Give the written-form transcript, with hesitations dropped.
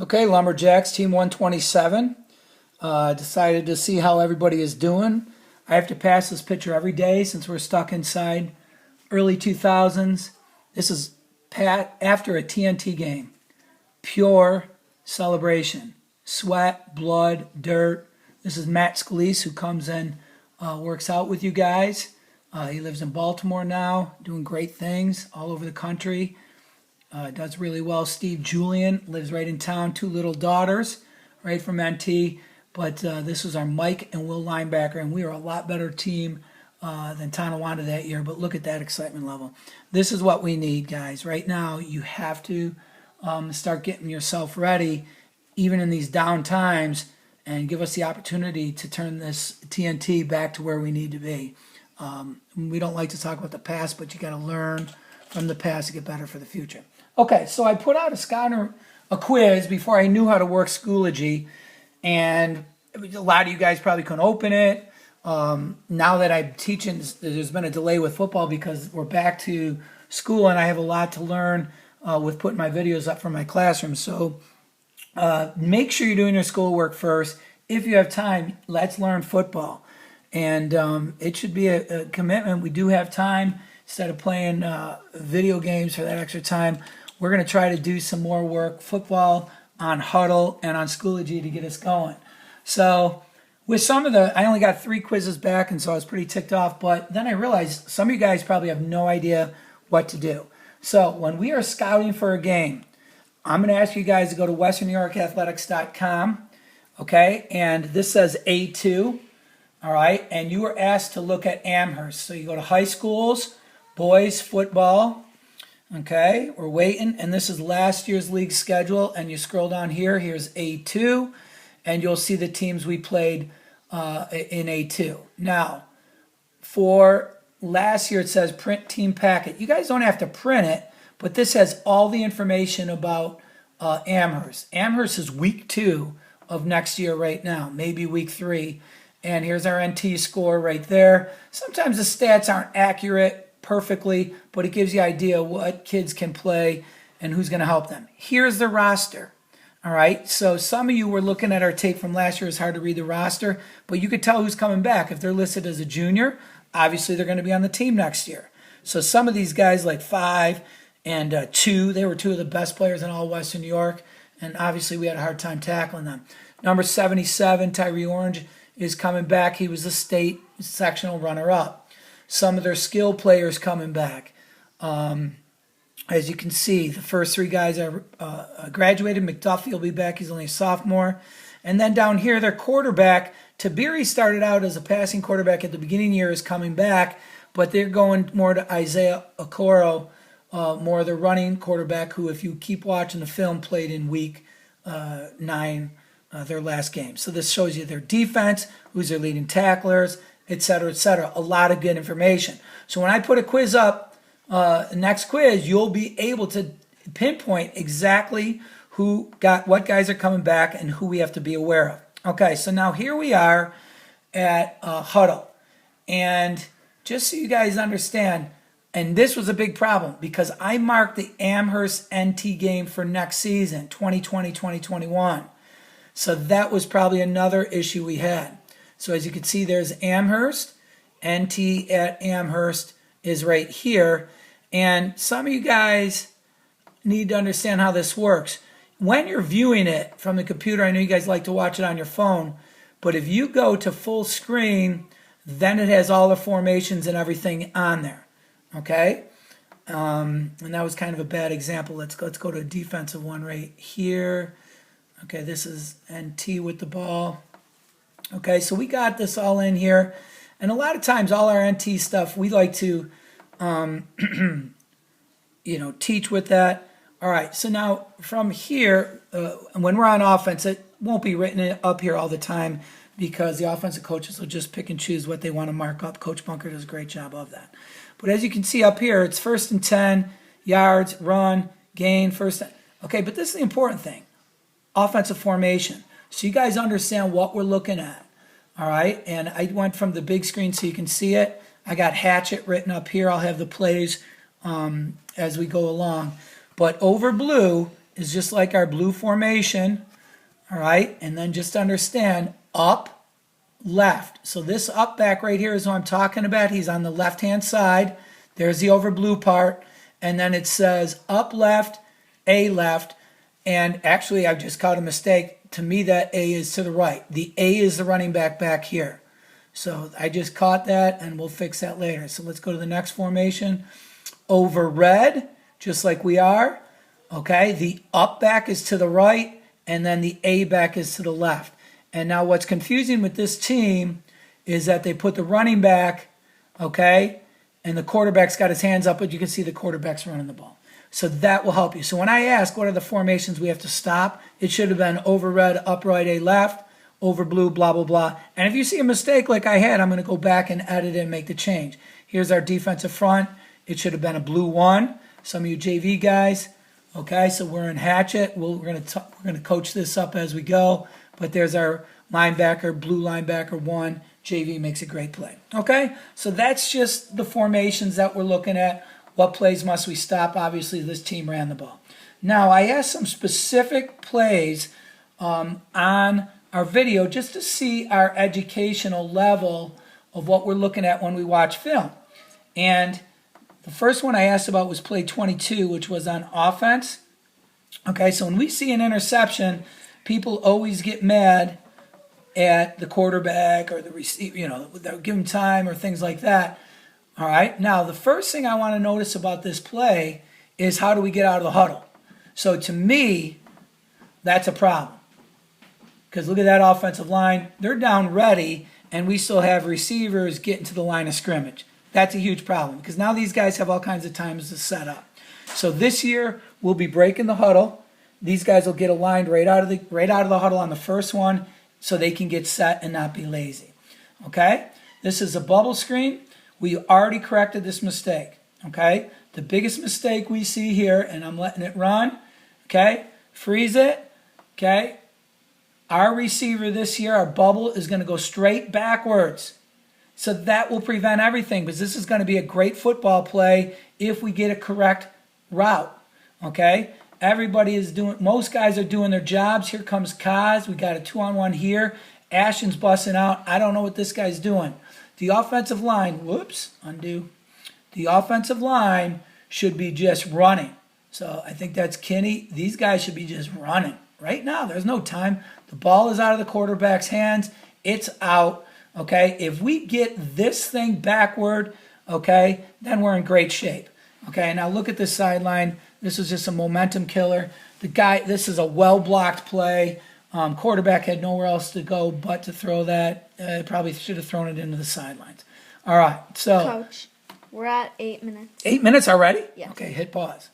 Okay, Lumberjacks, Team 127. Decided to see how everybody is doing. I have to pass this picture every day since we're stuck inside early 2000s. This is Pat after a TNT game. Pure celebration. Sweat, blood, dirt. This is Matt Scalise, who comes in, works out with you guys. He lives in Baltimore now, doing great things all over the country. Does really well. Steve Julian lives right in town. Two little daughters, right from NT. But this was our Mike and Will linebacker, and we were a lot better team than Tonawanda that year. But look at that excitement level. This is what we need, guys. Right now, you have to start getting yourself ready, even in these down times, and give us the opportunity to turn this TNT back to where we need to be. We don't like to talk about the past, but you got to learn from the past to get better for the future. Okay, so I put out a quiz before I knew how to work Schoology, and a lot of you guys probably couldn't open it. Now that I'm teaching, there's been a delay with football because we're back to school, and I have a lot to learn with putting my videos up from my classroom. So make sure you're doing your schoolwork first. If you have time, let's learn football. And it should be a commitment. We do have time. Instead of playing video games for that extra time, we're going to try to do some more work, football, on Hudl and on Schoology to get us going. So with some of I only got 3 quizzes back, and so I was pretty ticked off. But then I realized some of you guys probably have no idea what to do. So when we are scouting for a game, I'm going to ask you guys to go to westernnewyorkathletics.com, okay? And this says A2, all right? And you are asked to look at Amherst. So you go to high schools, boys football, okay? We're waiting, and this is last year's league schedule, and you scroll down here, here's A2, and you'll see the teams we played in A2. Now, for last year, it says print team packet. You guys don't have to print it, but this has all the information about Amherst. Amherst is week 2 of next year right now, maybe week 3. And here's our NT score right there. Sometimes the stats aren't accurate perfectly, but it gives you an idea what kids can play and who's going to help them. Here's the roster. All right, so some of you were looking at our tape from last year. It's hard to read the roster, but you could tell who's coming back. If they're listed as a junior, obviously they're going to be on the team next year. So some of these guys like 5 and 2, they were 2 of the best players in all Western New York, and obviously we had a hard time tackling them. Number 77, Tyree Orange, is coming back. He was the state sectional runner-up. Some of their skill players coming back. As you can see, the first 3 guys are graduated. McDuffie will be back. He's only a sophomore. And then down here, their quarterback, Tabiri started out as a passing quarterback at the beginning of the year, is coming back, but they're going more to Isaiah Okoro, more the running quarterback, who, if you keep watching the film, played in week 9, their last game. So this shows you their defense, who's their leading tacklers, et cetera, et cetera. A lot of good information. So when I put a quiz up, next quiz, you'll be able to pinpoint exactly what guys are coming back and who we have to be aware of. Okay, so now here we are at Hudl. And just so you guys understand, and this was a big problem because I marked the Amherst NT game for next season, 2020-2021. So that was probably another issue we had. So as you can see, there's Amherst. NT at Amherst is right here. And some of you guys need to understand how this works. When you're viewing it from the computer, I know you guys like to watch it on your phone, but if you go to full screen, then it has all the formations and everything on there. Okay? And that was kind of a bad example. Let's go to a defensive one right here. Okay, this is NT with the ball. Okay, so we got this all in here. And a lot of times, all our NT stuff, we like to, teach with that. All right, so now from here, when we're on offense, it won't be written up here all the time because the offensive coaches will just pick and choose what they want to mark up. Coach Bunker does a great job of that. But as you can see up here, it's 1st and 10, yards, run, gain, first. Okay, but this is the important thing. Offensive formation. So you guys understand what we're looking at. All right, and I went from the big screen so you can see it. I got Hatchet written up here. I'll have the plays as we go along. But over blue is just like our blue formation, all right? And then just understand, up, left. So this up back right here is what I'm talking about. He's on the left-hand side. There's the over blue part. And then it says up left, A left. And actually, I've just caught a mistake. To me, that A is to the right. The A is the running back here. So I just caught that, and we'll fix that later. So let's go to the next formation. Over red, just like we are. Okay, the up back is to the right, and then the A back is to the left. And now what's confusing with this team is that they put the running back, okay, and the quarterback's got his hands up, but you can see the quarterback's running the ball. So that will help you. So when I ask what are the formations we have to stop, it should have been over red, up right, A left, over blue, blah, blah, blah. And if you see a mistake like I had, I'm going to go back and edit it and make the change. Here's our defensive front. It should have been a blue 1. Some of you JV guys, okay, so we're in hatchet. We're going to coach this up as we go. But there's our linebacker, blue linebacker 1. JV makes a great play. Okay, so that's just the formations that we're looking at. What plays must we stop? Obviously, this team ran the ball. Now, I asked some specific plays on our video just to see our educational level of what we're looking at when we watch film. And the first one I asked about was play 22, which was on offense. Okay, so when we see an interception, people always get mad at the quarterback or the receiver, they'll give them time or things like that. All right, now the first thing I want to notice about this play is how do we get out of the huddle? So to me, that's a problem. Because look at that offensive line. They're down ready, and we still have receivers getting to the line of scrimmage. That's a huge problem because now these guys have all kinds of times to set up. So this year, we'll be breaking the huddle. These guys will get aligned right out of the huddle on the first one so they can get set and not be lazy. Okay? This is a bubble screen. We already corrected this mistake. Okay? The biggest mistake we see here, and I'm letting it run. Okay? Freeze it. Okay? Our receiver this year, our bubble, is going to go straight backwards. So that will prevent everything because this is going to be a great football play if we get a correct route. Okay? Everybody is most guys are doing their jobs. Here comes Kaz. We got a 2-on-1 here. Ashton's busting out. I don't know what this guy's doing. The offensive line, undo. The offensive line should be just running. So I think that's Kinney. These guys should be just running. Right now, there's no time. The ball is out of the quarterback's hands. It's out. Okay, if we get this thing backward, okay, then we're in great shape. Okay, now look at this sideline. This is just a momentum killer. This is a well-blocked play. Quarterback had nowhere else to go but to throw that. Probably should have thrown it into the sidelines. All right, so. Coach, we're at 8 minutes. 8 minutes already? Yeah. Okay, hit pause.